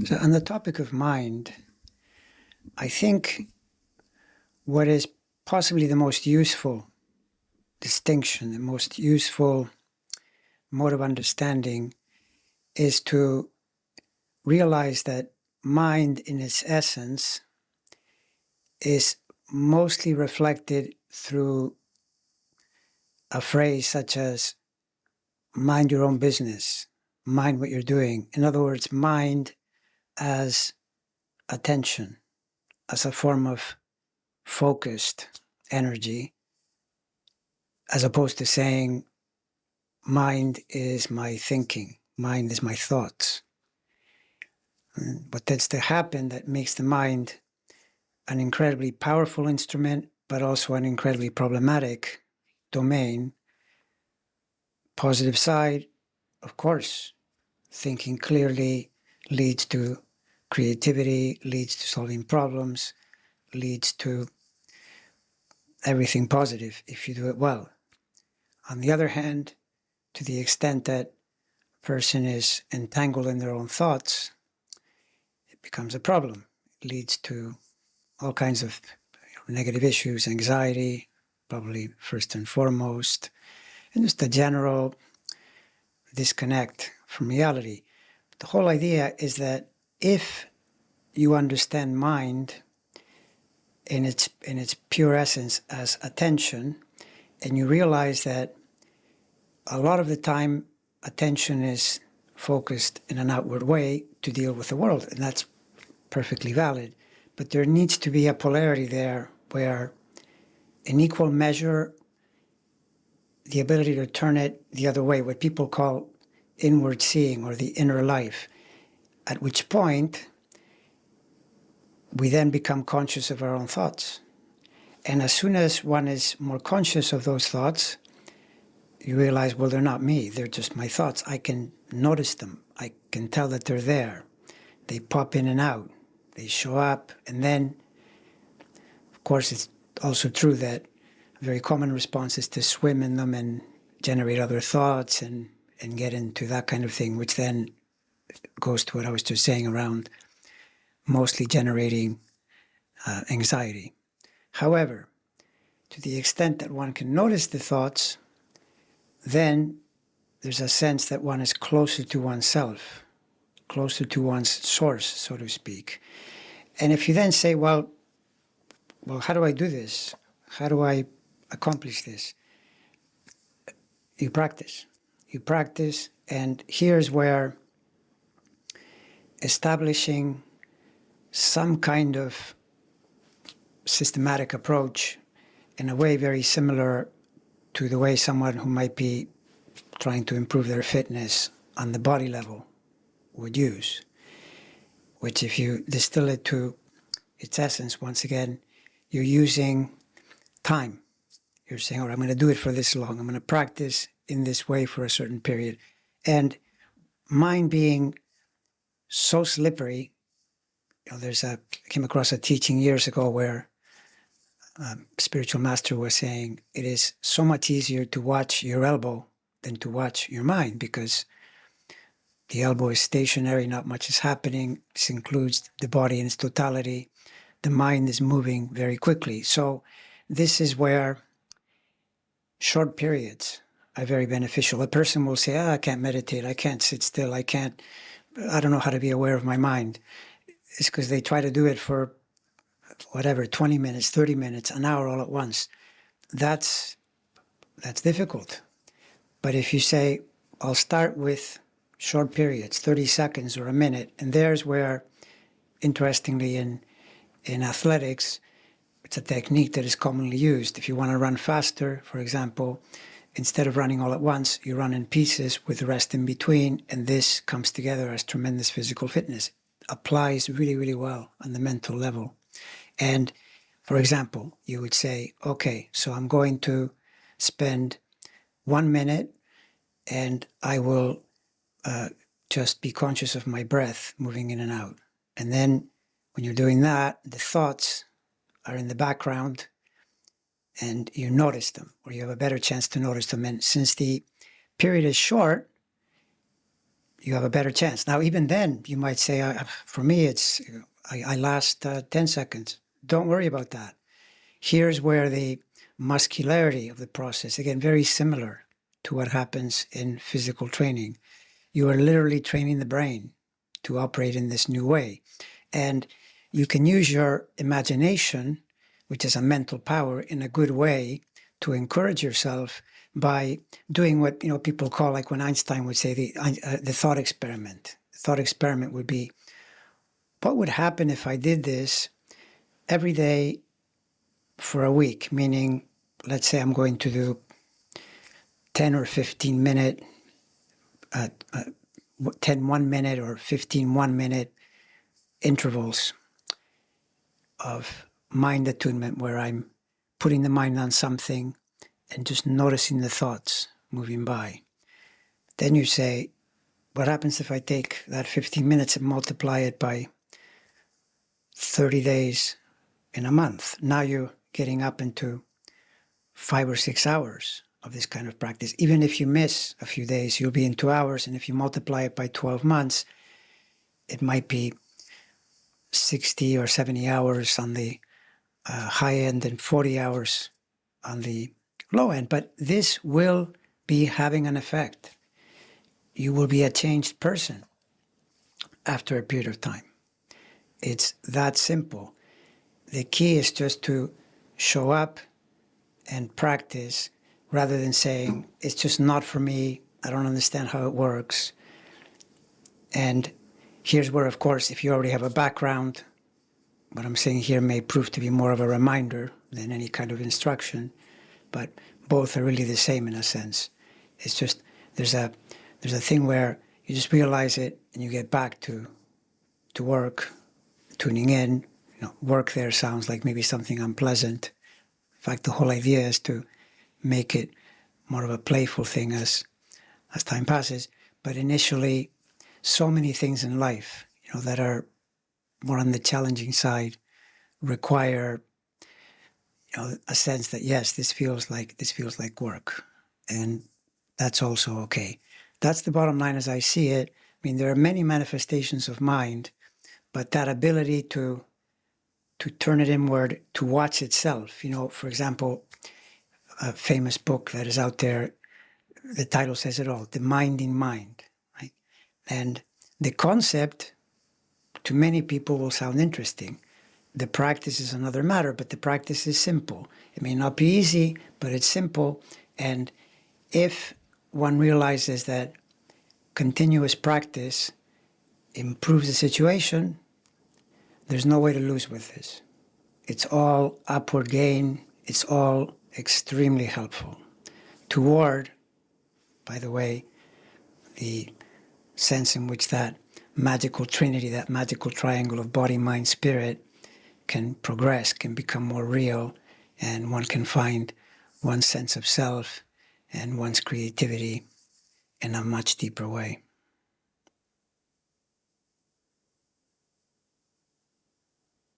So, on the topic of mind, I think what is possibly the most useful distinction, the most useful mode of understanding is to realize that mind in its essence is mostly reflected through a phrase such as mind your own business, mind what you're doing. In other words, mind as attention, as a form of focused energy, as opposed to saying mind is my thinking, mind is my thoughts. What tends to happen that makes the mind an incredibly powerful instrument, but also an incredibly problematic domain. Positive side, of course, thinking clearly leads to creativity, leads to solving problems, leads to everything positive if you do it well. On the other hand, to the extent that a person is entangled in their own thoughts, it becomes a problem. It leads to all kinds of negative issues, anxiety, probably first and foremost, and just a general disconnect from reality. The whole idea is that if you understand mind in its pure essence as attention, and you realize that a lot of the time attention is focused in an outward way to deal with the world, and that's perfectly valid. But there needs to be a polarity there where, in equal measure, the ability to turn it the other way, what people call inward seeing or the inner life, at which point we then become conscious of our own thoughts. And as soon as one is more conscious of those thoughts, you realize, well, they're not me, they're just my thoughts. I can notice them. I can tell that they're there. They pop in and out. They show up. And then, of course, it's also true that a very common response is to swim in them and generate other thoughts and get into that kind of thing, which then goes to what I was just saying around mostly generating anxiety. However, to the extent that one can notice the thoughts, then there's a sense that one is closer to oneself, closer to one's source, so to speak. And if you then say, well, how do I do this? How do I accomplish this? You practice. You practice, and here's where establishing some kind of systematic approach in a way very similar to the way someone who might be trying to improve their fitness on the body level would use, which if you distill it to its essence, once again, you're using time. You're saying, all right, I'm going to do it for this long. I'm going to practice in this way for a certain period. And mind being so slippery, I came across a teaching years ago where a spiritual master was saying it is so much easier to watch your elbow than to watch your mind, because the elbow is stationary, not much is happening. This includes the body in its totality. The mind is moving very quickly. So this is where short periods are very beneficial. A person will say, I can't meditate, I can't sit still, I don't know how to be aware of my mind. It's because they try to do it for 20 minutes, 30 minutes, an hour all at once. That's difficult. But if you say, I'll start with short periods, 30 seconds or a minute, and there's where, interestingly, in athletics, it's a technique that is commonly used. If you want to run faster, for example, instead of running all at once, you run in pieces with the rest in between, and this comes together as tremendous physical fitness. Applies really, really well on the mental level. And, for example, you would say, okay, so I'm going to spend 1 minute and I will just be conscious of my breath moving in and out. And then when you're doing that, the thoughts are in the background and you notice them, or you have a better chance to notice them. And since the period is short, you have a better chance. Now, even then, you might say, for me, I last 10 seconds. Don't worry about that. Here's where the muscularity of the process, again, very similar to what happens in physical training. You are literally training the brain to operate in this new way. And you can use your imagination, which is a mental power, in a good way to encourage yourself by doing what people call, like when Einstein would say, the thought experiment. The thought experiment would be, what would happen if I did this every day for a week? Meaning, let's say I'm going to do 10 or 15 minute, 10 1 minute or 15 1 minute intervals of mind attunement, where I'm putting the mind on something and just noticing the thoughts moving by. Then you say, what happens if I take that 15 minutes and multiply it by 30 days in a month? Now you're getting up into 5 or 6 hours of this kind of practice. Even if you miss a few days, you'll be in 2 hours. And if you multiply it by 12 months, it might be 60 or 70 hours on the high end and 40 hours on the low end. But this will be having an effect. You will be a changed person after a period of time. It's that simple. The key is just to show up and practice, rather than saying, it's just not for me, I don't understand how it works. And here's where, of course, if you already have a background, what I'm saying here may prove to be more of a reminder than any kind of instruction, but both are really the same in a sense. It's just there's a thing where you just realize it and you get back to work, tuning in. Work there sounds like maybe something unpleasant. In fact, the whole idea is to make it more of a playful thing as time passes. But initially, so many things in life, that are more on the challenging side, require, a sense that, yes, this feels like work, and that's also okay. That's the bottom line as I see it. I mean, there are many manifestations of mind, but that ability to turn it inward, to watch itself. For example, a famous book that is out there, the title says it all, The Minding Mind, right? And the concept to many people will sound interesting. The practice is another matter, but the practice is simple. It may not be easy, but it's simple. And if one realizes that continuous practice improves the situation, there's no way to lose with this. It's all upward gain. It's all extremely helpful toward, by the way, the sense in which that magical trinity, that magical triangle of body, mind, spirit can progress, can become more real, and one can find one's sense of self and one's creativity in a much deeper way.